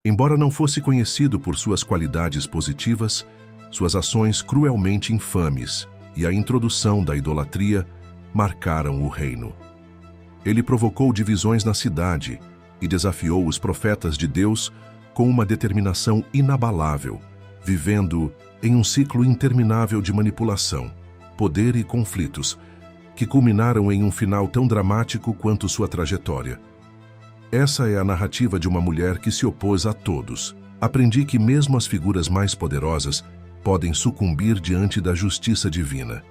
Embora não fosse conhecido por suas qualidades positivas, suas ações cruelmente infames e a introdução da idolatria marcaram o reino. Ele provocou divisões na cidade e desafiou os profetas de Deus com uma determinação inabalável, vivendo em um ciclo interminável de manipulação, poder e conflitos, que culminaram em um final tão dramático quanto sua trajetória. Essa é a narrativa de uma mulher que se opôs a todos. Aprendi que mesmo as figuras mais poderosas podem sucumbir diante da justiça divina.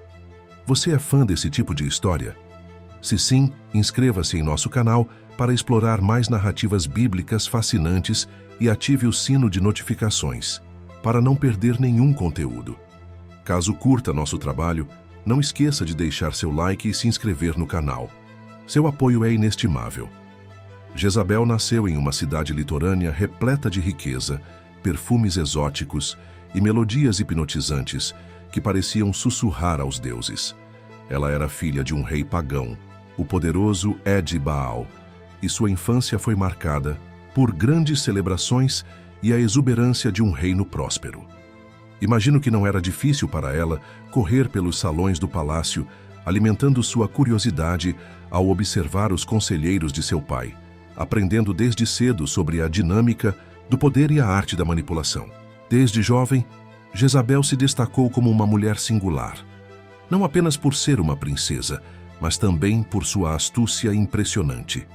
Você é fã desse tipo de história? Se sim, inscreva-se em nosso canal para explorar mais narrativas bíblicas fascinantes e ative o sino de notificações, para não perder nenhum conteúdo. Caso curta nosso trabalho, não esqueça de deixar seu like e se inscrever no canal. Seu apoio é inestimável. Jezabel nasceu em uma cidade litorânea repleta de riqueza, perfumes exóticos e melodias hipnotizantes que pareciam sussurrar aos deuses. Ela era filha de um rei pagão, o poderoso Ed-Baal, e sua infância foi marcada por grandes celebrações e a exuberância de um reino próspero. Imagino que não era difícil para ela correr pelos salões do palácio, alimentando sua curiosidade ao observar os conselheiros de seu pai, aprendendo desde cedo sobre a dinâmica do poder e a arte da manipulação. Desde jovem, Jezabel se destacou como uma mulher singular, não apenas por ser uma princesa, mas também por sua astúcia impressionante.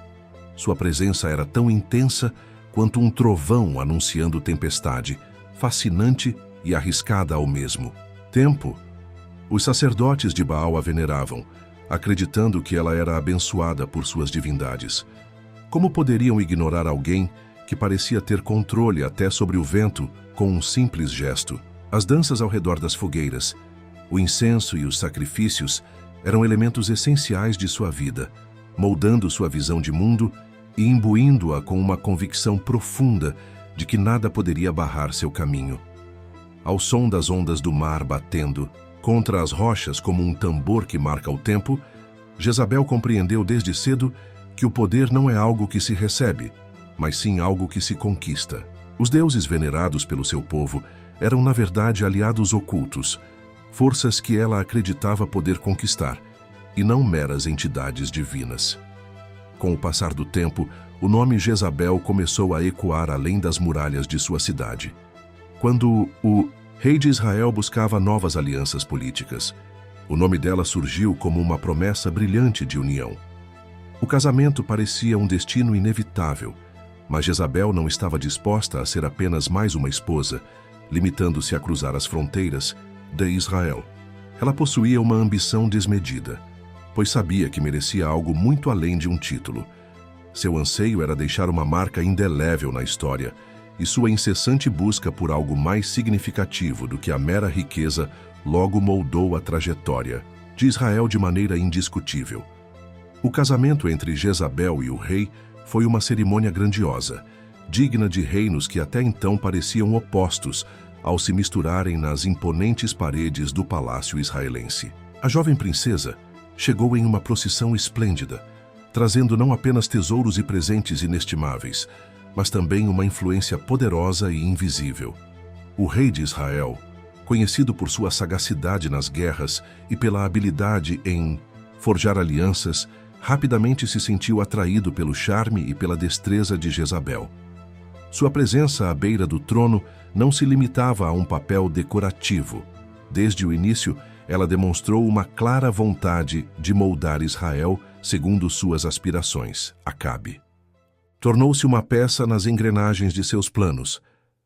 Sua presença era tão intensa quanto um trovão anunciando tempestade, fascinante e arriscada ao mesmo tempo. Os sacerdotes de Baal a veneravam, acreditando que ela era abençoada por suas divindades. Como poderiam ignorar alguém que parecia ter controle até sobre o vento com um simples gesto? As danças ao redor das fogueiras, o incenso e os sacrifícios eram elementos essenciais de sua vida, moldando sua visão de mundo e imbuindo-a com uma convicção profunda de que nada poderia barrar seu caminho. Ao som das ondas do mar batendo contra as rochas como um tambor que marca o tempo, Jezabel compreendeu desde cedo que o poder não é algo que se recebe, mas sim algo que se conquista. Os deuses venerados pelo seu povo eram, na verdade, aliados ocultos, forças que ela acreditava poder conquistar, e não meras entidades divinas. Com o passar do tempo, o nome Jezabel começou a ecoar além das muralhas de sua cidade. Quando o rei de Israel buscava novas alianças políticas, o nome dela surgiu como uma promessa brilhante de união. O casamento parecia um destino inevitável, mas Jezabel não estava disposta a ser apenas mais uma esposa, limitando-se a cruzar as fronteiras de Israel. Ela possuía uma ambição desmedida, pois sabia que merecia algo muito além de um título. Seu anseio era deixar uma marca indelével na história, e sua incessante busca por algo mais significativo do que a mera riqueza logo moldou a trajetória de Israel de maneira indiscutível. O casamento entre Jezabel e o rei foi uma cerimônia grandiosa, digna de reinos que até então pareciam opostos ao se misturarem nas imponentes paredes do palácio israelense. A jovem princesa chegou em uma procissão esplêndida, trazendo não apenas tesouros e presentes inestimáveis, mas também uma influência poderosa e invisível. O rei de Israel, conhecido por sua sagacidade nas guerras e pela habilidade em forjar alianças, rapidamente se sentiu atraído pelo charme e pela destreza de Jezabel. Sua presença à beira do trono não se limitava a um papel decorativo. Desde o início, ela demonstrou uma clara vontade de moldar Israel segundo suas aspirações. Acabe tornou-se uma peça nas engrenagens de seus planos,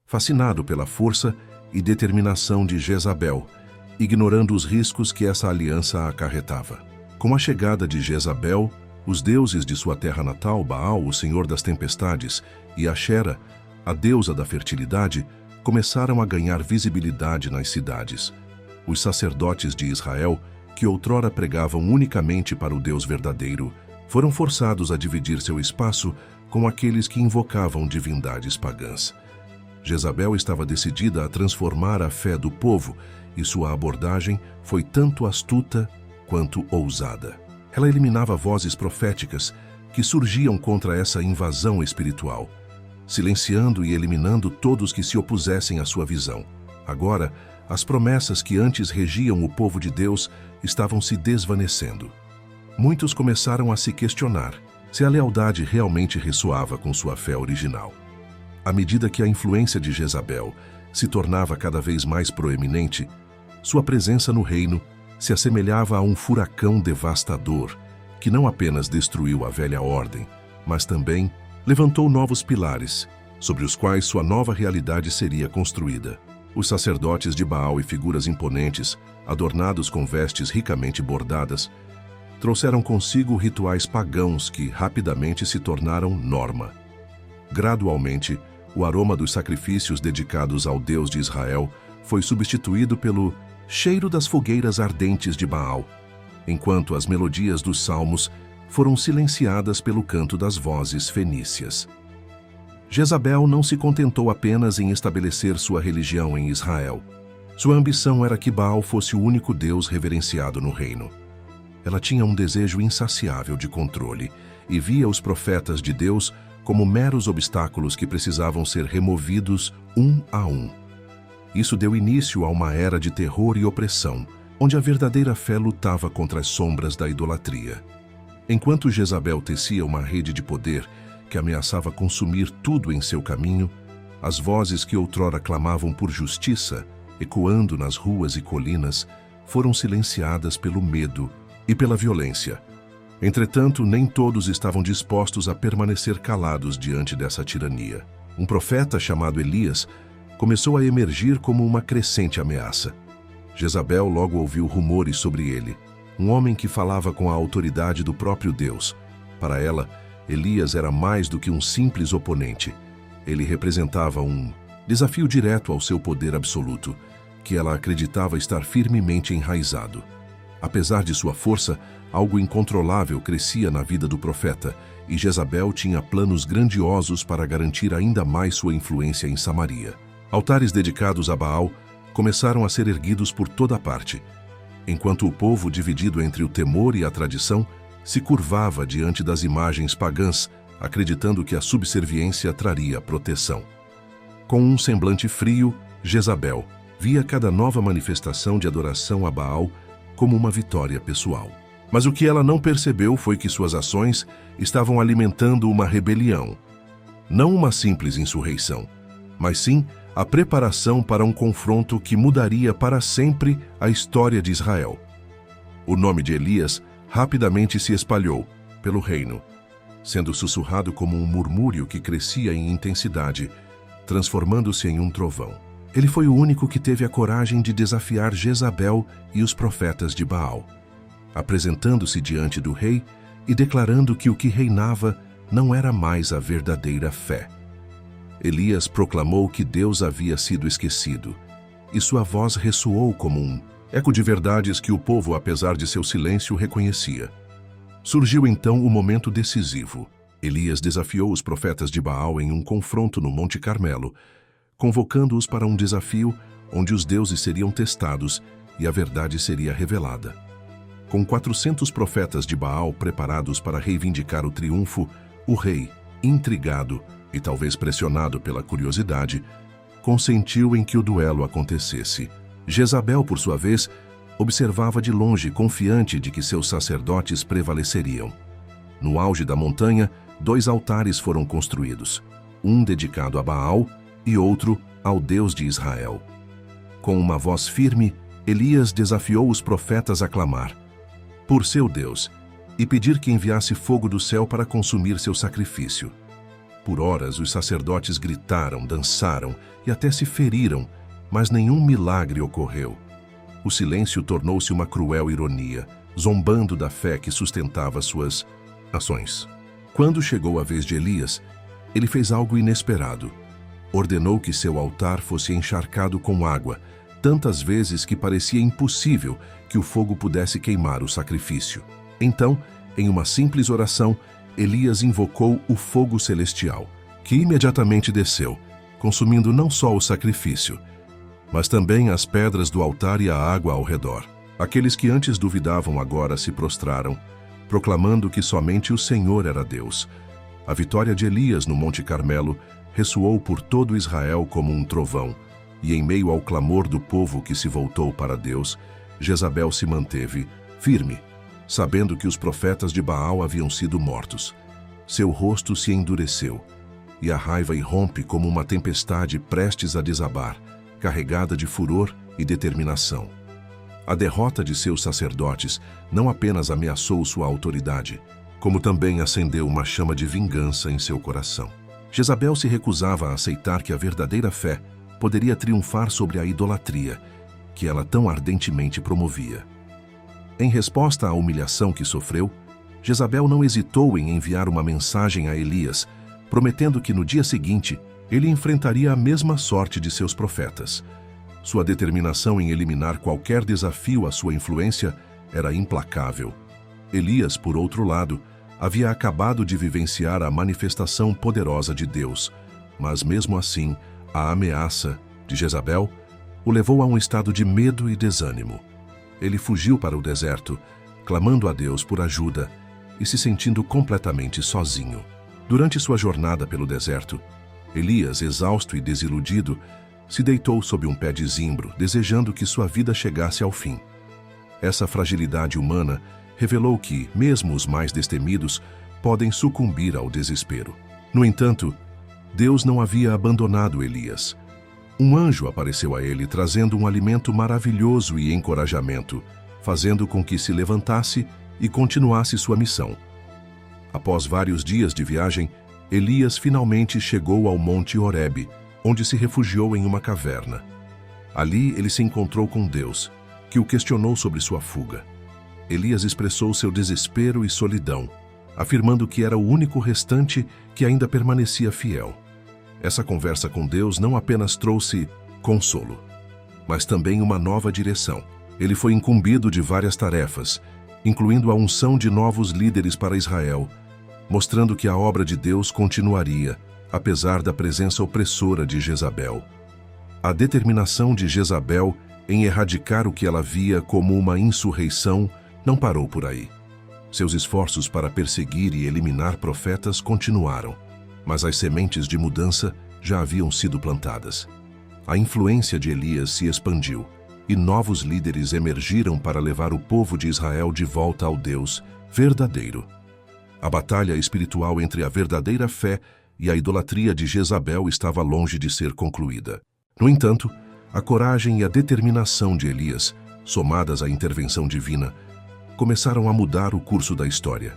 fascinado pela força e determinação de Jezabel, ignorando os riscos que essa aliança acarretava. Com a chegada de Jezabel, os deuses de sua terra natal, Baal, o senhor das tempestades, e Ashera, a deusa da fertilidade, começaram a ganhar visibilidade nas cidades. Os sacerdotes de Israel, que outrora pregavam unicamente para o Deus verdadeiro, foram forçados a dividir seu espaço com aqueles que invocavam divindades pagãs. Jezabel estava decidida a transformar a fé do povo e sua abordagem foi tanto astuta quanto ousada. Ela eliminava vozes proféticas que surgiam contra essa invasão espiritual, silenciando e eliminando todos que se opusessem à sua visão. Agora, as promessas que antes regiam o povo de Deus estavam se desvanecendo. Muitos começaram a se questionar se a lealdade realmente ressoava com sua fé original. À medida que a influência de Jezabel se tornava cada vez mais proeminente, sua presença no reino se assemelhava a um furacão devastador que não apenas destruiu a velha ordem, mas também levantou novos pilares sobre os quais sua nova realidade seria construída. Os sacerdotes de Baal e figuras imponentes, adornados com vestes ricamente bordadas, trouxeram consigo rituais pagãos que rapidamente se tornaram norma. Gradualmente, o aroma dos sacrifícios dedicados ao Deus de Israel foi substituído pelo cheiro das fogueiras ardentes de Baal, enquanto as melodias dos salmos foram silenciadas pelo canto das vozes fenícias. Jezabel não se contentou apenas em estabelecer sua religião em Israel. Sua ambição era que Baal fosse o único Deus reverenciado no reino. Ela tinha um desejo insaciável de controle e via os profetas de Deus como meros obstáculos que precisavam ser removidos um a um. Isso deu início a uma era de terror e opressão, onde a verdadeira fé lutava contra as sombras da idolatria. Enquanto Jezabel tecia uma rede de poder que ameaçava consumir tudo em seu caminho, as vozes que outrora clamavam por justiça, ecoando nas ruas e colinas, foram silenciadas pelo medo e pela violência. Entretanto, nem todos estavam dispostos a permanecer calados diante dessa tirania. Um profeta chamado Elias começou a emergir como uma crescente ameaça. Jezabel logo ouviu rumores sobre ele, um homem que falava com a autoridade do próprio Deus. Para ela, Elias era mais do que um simples oponente. Ele representava um desafio direto ao seu poder absoluto, que ela acreditava estar firmemente enraizado. Apesar de sua força, algo incontrolável crescia na vida do profeta, e Jezabel tinha planos grandiosos para garantir ainda mais sua influência em Samaria. Altares dedicados a Baal começaram a ser erguidos por toda parte, enquanto o povo, dividido entre o temor e a tradição, se curvava diante das imagens pagãs, acreditando que a subserviência traria proteção. Com um semblante frio, Jezabel via cada nova manifestação de adoração a Baal como uma vitória pessoal. Mas o que ela não percebeu foi que suas ações estavam alimentando uma rebelião. Não uma simples insurreição, mas sim a preparação para um confronto que mudaria para sempre a história de Israel. O nome de Elias rapidamente se espalhou pelo reino, sendo sussurrado como um murmúrio que crescia em intensidade, transformando-se em um trovão. Ele foi o único que teve a coragem de desafiar Jezabel e os profetas de Baal, apresentando-se diante do rei e declarando que o que reinava não era mais a verdadeira fé. Elias proclamou que Deus havia sido esquecido, e sua voz ressoou como um eco de verdades que o povo, apesar de seu silêncio, reconhecia. Surgiu então o momento decisivo. Elias desafiou os profetas de Baal em um confronto no Monte Carmelo, convocando-os para um desafio onde os deuses seriam testados e a verdade seria revelada. Com 400 profetas de Baal preparados para reivindicar o triunfo, o rei, intrigado e talvez pressionado pela curiosidade, consentiu em que o duelo acontecesse. Jezabel, por sua vez, observava de longe, confiante de que seus sacerdotes prevaleceriam. No auge da montanha, 2 altares foram construídos, um dedicado a Baal e outro ao Deus de Israel. Com uma voz firme, Elias desafiou os profetas a clamar por seu Deus e pedir que enviasse fogo do céu para consumir seu sacrifício. Por horas, os sacerdotes gritaram, dançaram e até se feriram, mas nenhum milagre ocorreu. O silêncio tornou-se uma cruel ironia, zombando da fé que sustentava suas ações. Quando chegou a vez de Elias, ele fez algo inesperado. Ordenou que seu altar fosse encharcado com água, tantas vezes que parecia impossível que o fogo pudesse queimar o sacrifício. Então, em uma simples oração, Elias invocou o fogo celestial, que imediatamente desceu, consumindo não só o sacrifício, mas também as pedras do altar e a água ao redor. Aqueles que antes duvidavam agora se prostraram, proclamando que somente o Senhor era Deus. A vitória de Elias no Monte Carmelo ressoou por todo Israel como um trovão, e em meio ao clamor do povo que se voltou para Deus, Jezabel se manteve firme, sabendo que os profetas de Baal haviam sido mortos. Seu rosto se endureceu, e a raiva irrompe como uma tempestade prestes a desabar, carregada de furor e determinação. A derrota de seus sacerdotes não apenas ameaçou sua autoridade, como também acendeu uma chama de vingança em seu coração. Jezabel se recusava a aceitar que a verdadeira fé poderia triunfar sobre a idolatria que ela tão ardentemente promovia. Em resposta à humilhação que sofreu, Jezabel não hesitou em enviar uma mensagem a Elias, prometendo que no dia seguinte ele enfrentaria a mesma sorte de seus profetas. Sua determinação em eliminar qualquer desafio à sua influência era implacável. Elias, por outro lado, havia acabado de vivenciar a manifestação poderosa de Deus, mas mesmo assim, a ameaça de Jezabel o levou a um estado de medo e desânimo. Ele fugiu para o deserto, clamando a Deus por ajuda e se sentindo completamente sozinho. Durante sua jornada pelo deserto, Elias, exausto e desiludido, se deitou sob um pé de zimbro, desejando que sua vida chegasse ao fim. Essa fragilidade humana revelou que, mesmo os mais destemidos, podem sucumbir ao desespero. No entanto, Deus não havia abandonado Elias. Um anjo apareceu a ele trazendo um alimento maravilhoso e encorajamento, fazendo com que se levantasse e continuasse sua missão. Após vários dias de viagem, Elias finalmente chegou ao Monte Horebe, onde se refugiou em uma caverna. Ali ele se encontrou com Deus, que o questionou sobre sua fuga. Elias expressou seu desespero e solidão, afirmando que era o único restante que ainda permanecia fiel. Essa conversa com Deus não apenas trouxe consolo, mas também uma nova direção. Ele foi incumbido de várias tarefas, incluindo a unção de novos líderes para Israel, mostrando que a obra de Deus continuaria, apesar da presença opressora de Jezabel. A determinação de Jezabel em erradicar o que ela via como uma insurreição não parou por aí. Seus esforços para perseguir e eliminar profetas continuaram, mas as sementes de mudança já haviam sido plantadas. A influência de Elias se expandiu, e novos líderes emergiram para levar o povo de Israel de volta ao Deus verdadeiro. A batalha espiritual entre a verdadeira fé e a idolatria de Jezabel estava longe de ser concluída. No entanto, a coragem e a determinação de Elias, somadas à intervenção divina, começaram a mudar o curso da história.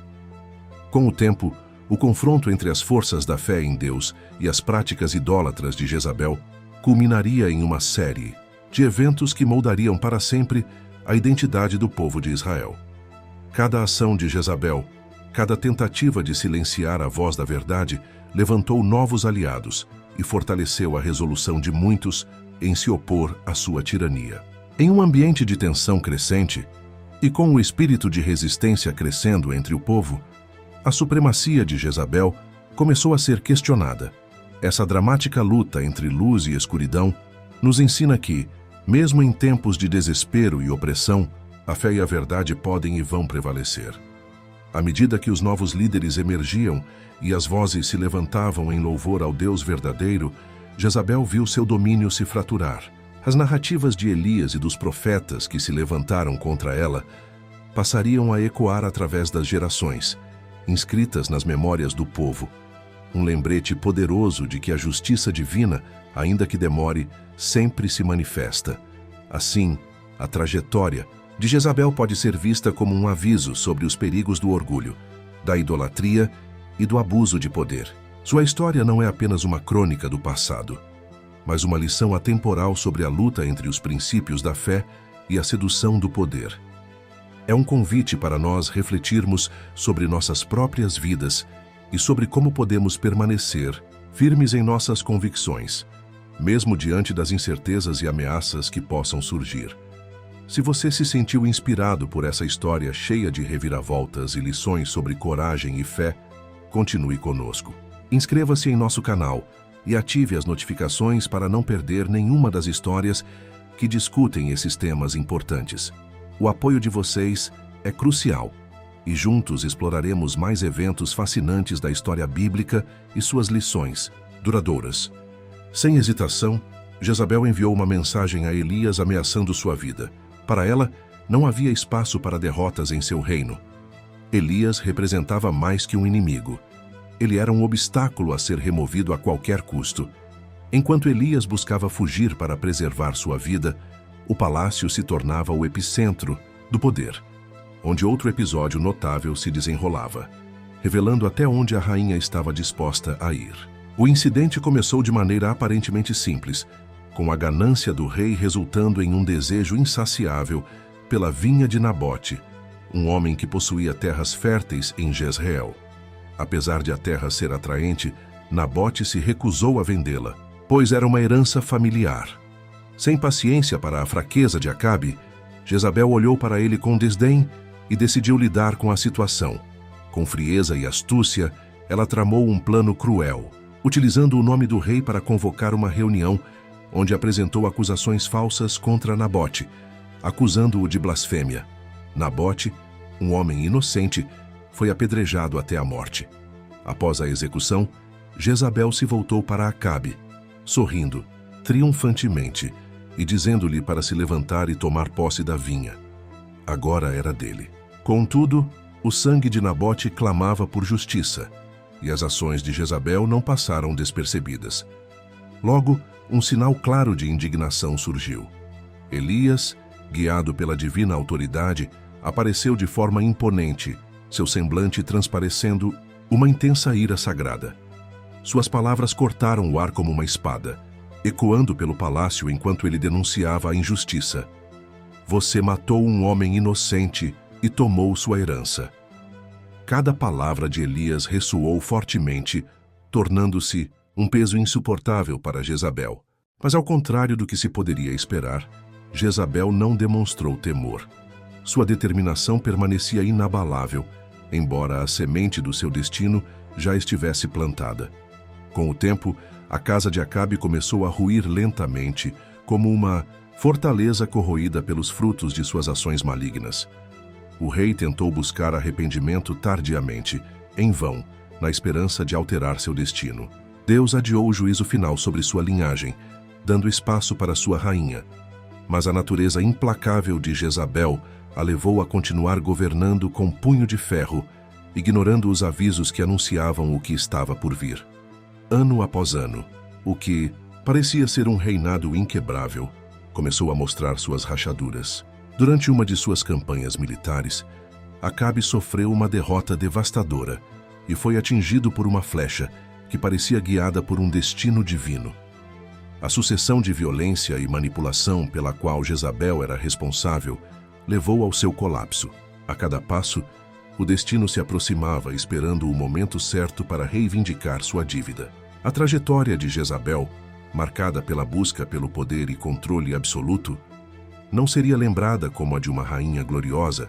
Com o tempo, o confronto entre as forças da fé em Deus e as práticas idólatras de Jezabel culminaria em uma série de eventos que moldariam para sempre a identidade do povo de Israel. Cada ação de Jezabel, cada tentativa de silenciar a voz da verdade, levantou novos aliados e fortaleceu a resolução de muitos em se opor à sua tirania. Em um ambiente de tensão crescente, e com o espírito de resistência crescendo entre o povo, a supremacia de Jezabel começou a ser questionada. Essa dramática luta entre luz e escuridão nos ensina que, mesmo em tempos de desespero e opressão, a fé e a verdade podem e vão prevalecer. À medida que os novos líderes emergiam e as vozes se levantavam em louvor ao Deus verdadeiro, Jezabel viu seu domínio se fraturar. As narrativas de Elias e dos profetas que se levantaram contra ela passariam a ecoar através das gerações, inscritas nas memórias do povo. Um lembrete poderoso de que a justiça divina, ainda que demore, sempre se manifesta. Assim, a trajetória de Jezabel pode ser vista como um aviso sobre os perigos do orgulho, da idolatria e do abuso de poder. Sua história não é apenas uma crônica do passado, mas uma lição atemporal sobre a luta entre os princípios da fé e a sedução do poder. É um convite para nós refletirmos sobre nossas próprias vidas e sobre como podemos permanecer firmes em nossas convicções, mesmo diante das incertezas e ameaças que possam surgir. Se você se sentiu inspirado por essa história cheia de reviravoltas e lições sobre coragem e fé, continue conosco. Inscreva-se em nosso canal e ative as notificações para não perder nenhuma das histórias que discutem esses temas importantes. O apoio de vocês é crucial e juntos exploraremos mais eventos fascinantes da história bíblica e suas lições. duradouras. Sem hesitação, Jezabel enviou uma mensagem a Elias ameaçando sua vida. Para ela, não havia espaço para derrotas em seu reino. Elias representava mais que um inimigo. Ele era um obstáculo a ser removido a qualquer custo. Enquanto Elias buscava fugir para preservar sua vida, o palácio se tornava o epicentro do poder, onde outro episódio notável se desenrolava, revelando até onde a rainha estava disposta a ir. O incidente começou de maneira aparentemente simples, com a ganância do rei resultando em um desejo insaciável pela vinha de Nabote, um homem que possuía terras férteis em Jezreel. Apesar de a terra ser atraente, Nabote se recusou a vendê-la, pois era uma herança familiar. Sem paciência para a fraqueza de Acabe, Jezabel olhou para ele com desdém e decidiu lidar com a situação. Com frieza e astúcia, ela tramou um plano cruel, utilizando o nome do rei para convocar uma reunião onde apresentou acusações falsas contra Nabote, acusando-o de blasfêmia. Nabote, um homem inocente, foi apedrejado até a morte. Após a execução, Jezabel se voltou para Acabe, sorrindo triunfantemente e dizendo-lhe para se levantar e tomar posse da vinha. Agora era dele. Contudo, o sangue de Nabote clamava por justiça, e as ações de Jezabel não passaram despercebidas. Logo, um sinal claro de indignação surgiu. Elias, guiado pela divina autoridade, apareceu de forma imponente, seu semblante transparecendo uma intensa ira sagrada. Suas palavras cortaram o ar como uma espada, ecoando pelo palácio enquanto ele denunciava a injustiça. Você matou um homem inocente e tomou sua herança. Cada palavra de Elias ressoou fortemente, tornando-se um peso insuportável para Jezabel. Mas ao contrário do que se poderia esperar, Jezabel não demonstrou temor. Sua determinação permanecia inabalável, embora a semente do seu destino já estivesse plantada. Com o tempo, a casa de Acabe começou a ruir lentamente, como uma fortaleza corroída pelos frutos de suas ações malignas. O rei tentou buscar arrependimento tardiamente, em vão, na esperança de alterar seu destino. Deus adiou o juízo final sobre sua linhagem, dando espaço para sua rainha. Mas a natureza implacável de Jezabel a levou a continuar governando com punho de ferro, ignorando os avisos que anunciavam o que estava por vir. Ano após ano, o que parecia ser um reinado inquebrável, começou a mostrar suas rachaduras. Durante uma de suas campanhas militares, Acabe sofreu uma derrota devastadora e foi atingido por uma flecha que parecia guiada por um destino divino. A sucessão de violência e manipulação pela qual Jezabel era responsável levou ao seu colapso. A cada passo, o destino se aproximava esperando o momento certo para reivindicar sua dívida. A trajetória de Jezabel, marcada pela busca pelo poder e controle absoluto, não seria lembrada como a de uma rainha gloriosa,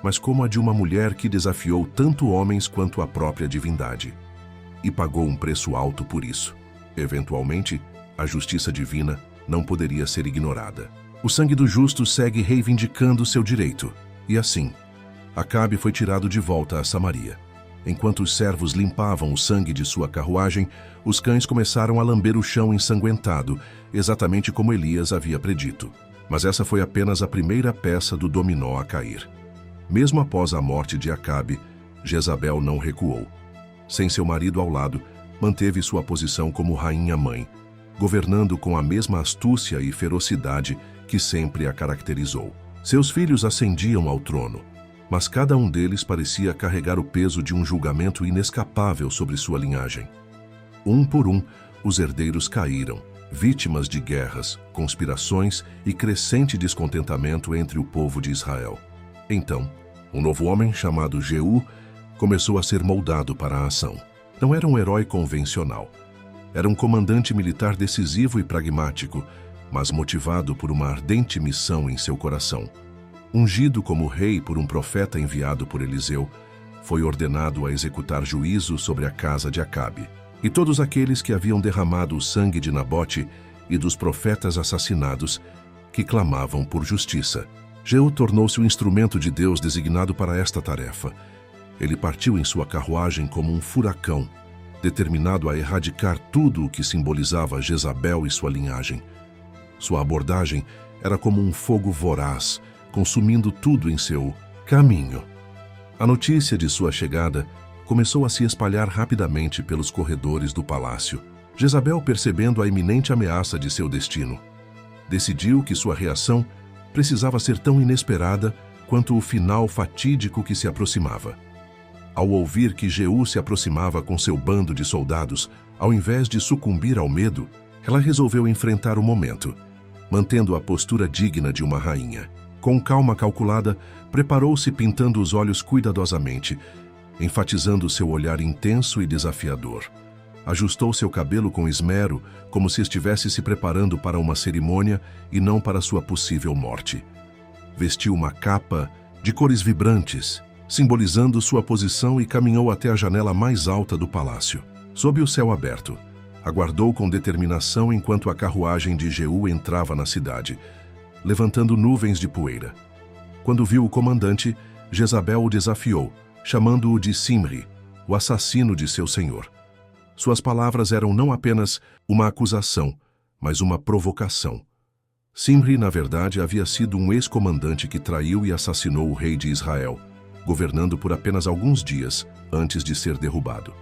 mas como a de uma mulher que desafiou tanto homens quanto a própria divindade. E pagou um preço alto por isso. Eventualmente, a justiça divina não poderia ser ignorada. O sangue do justo segue reivindicando seu direito. E assim, Acabe foi tirado de volta a Samaria. Enquanto os servos limpavam o sangue de sua carruagem, os cães começaram a lamber o chão ensanguentado, exatamente como Elias havia predito. Mas essa foi apenas a primeira peça do dominó a cair. Mesmo após a morte de Acabe, Jezabel não recuou. Sem seu marido ao lado, manteve sua posição como rainha-mãe, governando com a mesma astúcia e ferocidade que sempre a caracterizou. Seus filhos ascendiam ao trono, mas cada um deles parecia carregar o peso de um julgamento inescapável sobre sua linhagem. Um por um, os herdeiros caíram, vítimas de guerras, conspirações e crescente descontentamento entre o povo de Israel. Então, um novo homem chamado Jeú começou a ser moldado para a ação. Não era um herói convencional. Era um comandante militar decisivo e pragmático, mas motivado por uma ardente missão em seu coração. Ungido como rei por um profeta enviado por Eliseu, foi ordenado a executar juízo sobre a casa de Acabe e todos aqueles que haviam derramado o sangue de Nabote e dos profetas assassinados que clamavam por justiça. Jeú tornou-se o instrumento de Deus designado para esta tarefa. Ele partiu em sua carruagem como um furacão, determinado a erradicar tudo o que simbolizava Jezabel e sua linhagem. Sua abordagem era como um fogo voraz, consumindo tudo em seu caminho. A notícia de sua chegada começou a se espalhar rapidamente pelos corredores do palácio. Jezabel, percebendo a iminente ameaça de seu destino, decidiu que sua reação precisava ser tão inesperada quanto o final fatídico que se aproximava. Ao ouvir que Jeú se aproximava com seu bando de soldados, ao invés de sucumbir ao medo, ela resolveu enfrentar o momento, mantendo a postura digna de uma rainha. Com calma calculada, preparou-se pintando os olhos cuidadosamente, enfatizando seu olhar intenso e desafiador. Ajustou seu cabelo com esmero, como se estivesse se preparando para uma cerimônia e não para sua possível morte. Vestiu uma capa de cores vibrantes, simbolizando sua posição, e caminhou até a janela mais alta do palácio. Sob o céu aberto, aguardou com determinação enquanto a carruagem de Jeú entrava na cidade, levantando nuvens de poeira. Quando viu o comandante, Jezabel o desafiou, chamando-o de Simri, o assassino de seu senhor. Suas palavras eram não apenas uma acusação, mas uma provocação. Simri, na verdade, havia sido um ex-comandante que traiu e assassinou o rei de Israel, governando por apenas alguns dias antes de ser derrubado.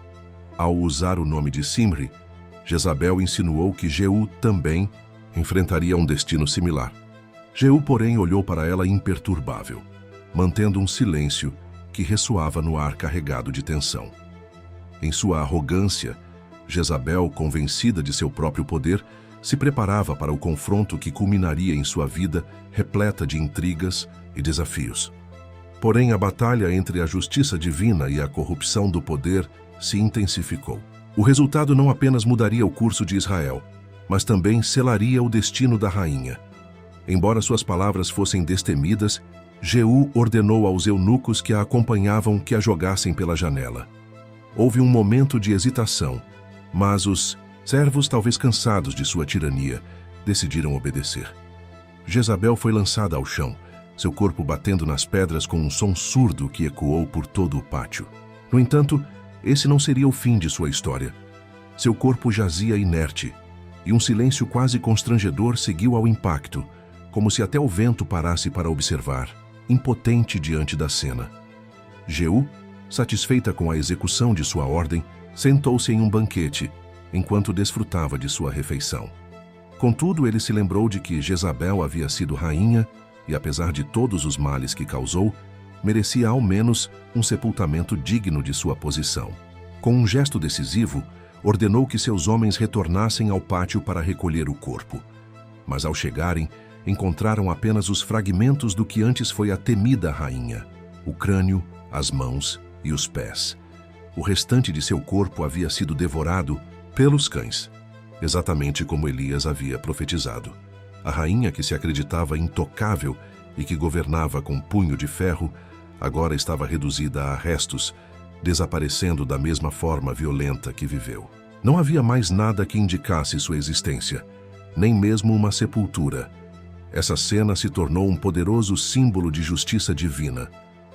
Ao usar o nome de Simri, Jezabel insinuou que Jeú também enfrentaria um destino similar. Jeú, porém, olhou para ela imperturbável, mantendo um silêncio que ressoava no ar carregado de tensão. Em sua arrogância, Jezabel, convencida de seu próprio poder, se preparava para o confronto que culminaria em sua vida repleta de intrigas e desafios. Porém, a batalha entre a justiça divina e a corrupção do poder se intensificou. O resultado não apenas mudaria o curso de Israel, mas também selaria o destino da rainha. Embora suas palavras fossem destemidas, Jeú ordenou aos eunucos que a acompanhavam que a jogassem pela janela. Houve um momento de hesitação, mas os servos, talvez cansados de sua tirania, decidiram obedecer. Jezabel foi lançada ao chão, seu corpo batendo nas pedras com um som surdo que ecoou por todo o pátio. No entanto, esse não seria o fim de sua história. Seu corpo jazia inerte, e um silêncio quase constrangedor seguiu ao impacto, como se até o vento parasse para observar, impotente diante da cena. Jeú, satisfeita com a execução de sua ordem, sentou-se em um banquete, enquanto desfrutava de sua refeição. Contudo, ele se lembrou de que Jezabel havia sido rainha e, apesar de todos os males que causou, merecia ao menos um sepultamento digno de sua posição. Com um gesto decisivo, ordenou que seus homens retornassem ao pátio para recolher o corpo. Mas ao chegarem, encontraram apenas os fragmentos do que antes foi a temida rainha: o crânio, as mãos e os pés. O restante de seu corpo havia sido devorado pelos cães, exatamente como Elias havia profetizado. A rainha, que se acreditava intocável e que governava com punho de ferro, agora estava reduzida a restos, desaparecendo da mesma forma violenta que viveu. Não havia mais nada que indicasse sua existência, nem mesmo uma sepultura. Essa cena se tornou um poderoso símbolo de justiça divina.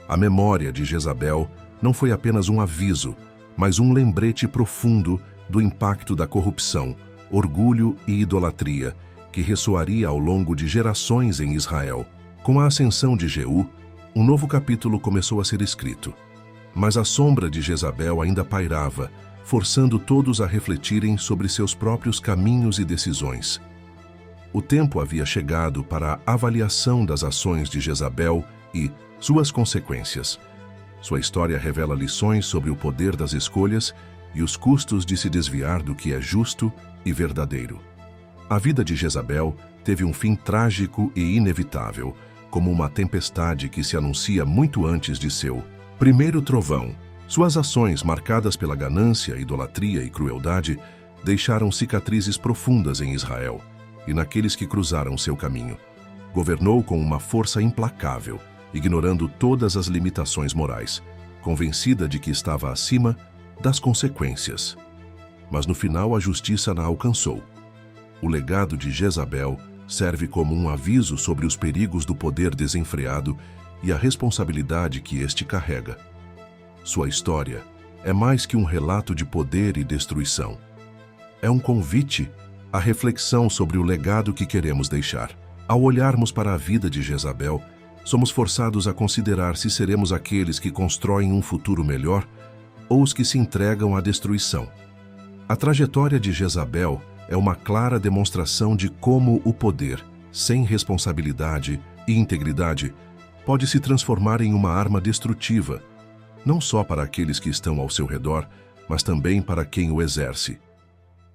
A memória de Jezabel não foi apenas um aviso, mas um lembrete profundo do impacto da corrupção, orgulho e idolatria, que ressoaria ao longo de gerações em Israel. Com a ascensão de Jeú, um novo capítulo começou a ser escrito. Mas a sombra de Jezabel ainda pairava, forçando todos a refletirem sobre seus próprios caminhos e decisões. O tempo havia chegado para a avaliação das ações de Jezabel e suas consequências. Sua história revela lições sobre o poder das escolhas e os custos de se desviar do que é justo e verdadeiro. A vida de Jezabel teve um fim trágico e inevitável, como uma tempestade que se anuncia muito antes de seu primeiro trovão. Suas ações, marcadas pela ganância, idolatria e crueldade, deixaram cicatrizes profundas em Israel e naqueles que cruzaram seu caminho. Governou com uma força implacável, ignorando todas as limitações morais, convencida de que estava acima das consequências. Mas no final a justiça na alcançou. O legado de Jezabel serve como um aviso sobre os perigos do poder desenfreado e a responsabilidade que este carrega. Sua história é mais que um relato de poder e destruição. É um convite à reflexão sobre o legado que queremos deixar. Ao olharmos para a vida de Jezabel, somos forçados a considerar se seremos aqueles que constroem um futuro melhor ou os que se entregam à destruição. A trajetória de Jezabel é uma clara demonstração de como o poder, sem responsabilidade e integridade, pode se transformar em uma arma destrutiva, não só para aqueles que estão ao seu redor, mas também para quem o exerce.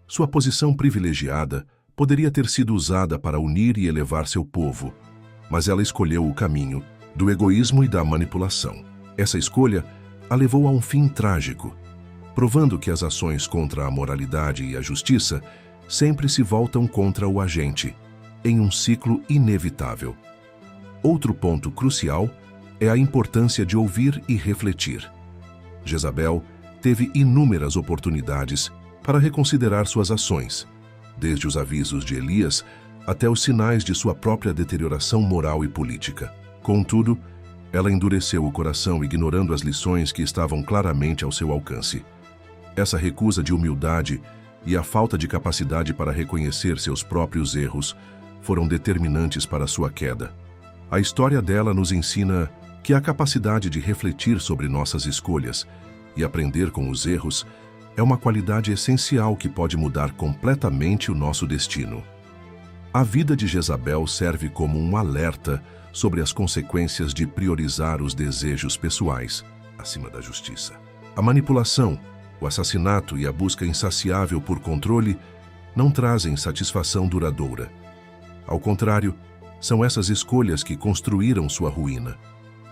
Sua posição privilegiada poderia ter sido usada para unir e elevar seu povo, mas ela escolheu o caminho do egoísmo e da manipulação. Essa escolha a levou a um fim trágico, provando que as ações contra a moralidade e a justiça sempre se voltam contra o agente, em um ciclo inevitável. Outro ponto crucial é a importância de ouvir e refletir. Jezabel teve inúmeras oportunidades para reconsiderar suas ações, desde os avisos de Elias até os sinais de sua própria deterioração moral e política. Contudo, ela endureceu o coração ignorando as lições que estavam claramente ao seu alcance. Essa recusa de humildade e a falta de capacidade para reconhecer seus próprios erros foram determinantes para sua queda. A história dela nos ensina que a capacidade de refletir sobre nossas escolhas e aprender com os erros é uma qualidade essencial que pode mudar completamente o nosso destino. A vida de Jezabel serve como um alerta sobre as consequências de priorizar os desejos pessoais acima da justiça. A manipulação, o assassinato e a busca insaciável por controle não trazem satisfação duradoura. Ao contrário, são essas escolhas que construíram sua ruína.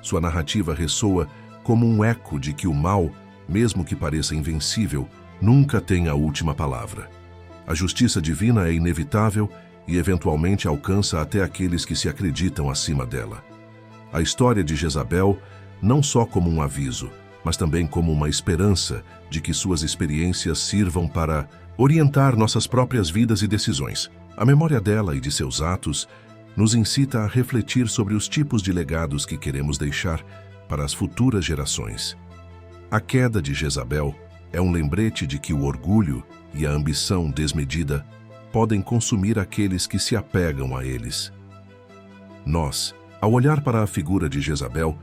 Sua narrativa ressoa como um eco de que o mal, mesmo que pareça invencível, nunca tem a última palavra. A justiça divina é inevitável e eventualmente alcança até aqueles que se acreditam acima dela. A história de Jezabel, não só como um aviso, mas também como uma esperança de que suas experiências sirvam para orientar nossas próprias vidas e decisões. A memória dela e de seus atos nos incita a refletir sobre os tipos de legados que queremos deixar para as futuras gerações. A queda de Jezabel é um lembrete de que o orgulho e a ambição desmedida podem consumir aqueles que se apegam a eles. Nós, ao olhar para a figura de Jezabel,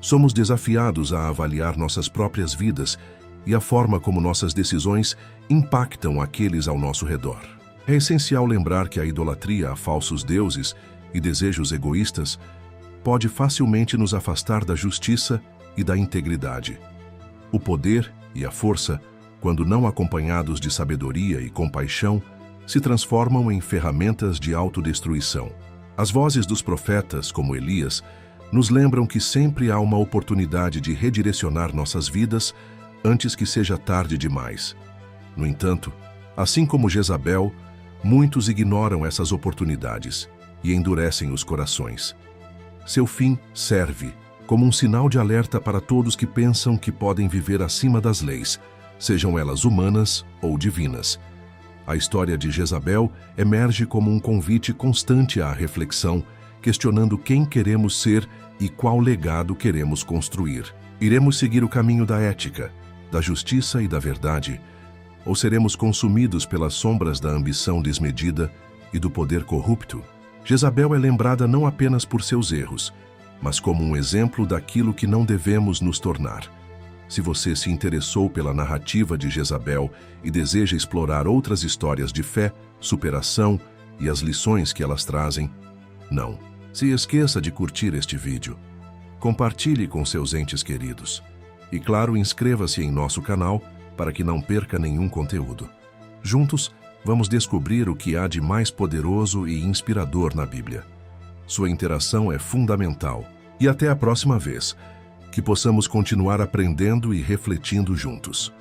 somos desafiados a avaliar nossas próprias vidas e a forma como nossas decisões impactam aqueles ao nosso redor. É essencial lembrar que a idolatria a falsos deuses e desejos egoístas pode facilmente nos afastar da justiça e da integridade. O poder e a força, quando não acompanhados de sabedoria e compaixão, se transformam em ferramentas de autodestruição. As vozes dos profetas, como Elias, nos lembram que sempre há uma oportunidade de redirecionar nossas vidas antes que seja tarde demais. No entanto, assim como Jezabel, muitos ignoram essas oportunidades e endurecem os corações. Seu fim serve como um sinal de alerta para todos que pensam que podem viver acima das leis, sejam elas humanas ou divinas. A história de Jezabel emerge como um convite constante à reflexão, questionando quem queremos ser e qual legado queremos construir. Iremos seguir o caminho da ética, da justiça e da verdade, ou seremos consumidos pelas sombras da ambição desmedida e do poder corrupto? Jezabel é lembrada não apenas por seus erros, mas como um exemplo daquilo que não devemos nos tornar. Se você se interessou pela narrativa de Jezabel e deseja explorar outras histórias de fé, superação e as lições que elas trazem, não se esqueça de curtir este vídeo. Compartilhe com seus entes queridos. E claro, inscreva-se em nosso canal para que não perca nenhum conteúdo. Juntos, vamos descobrir o que há de mais poderoso e inspirador na Bíblia. Sua interação é fundamental. E até a próxima vez, que possamos continuar aprendendo e refletindo juntos.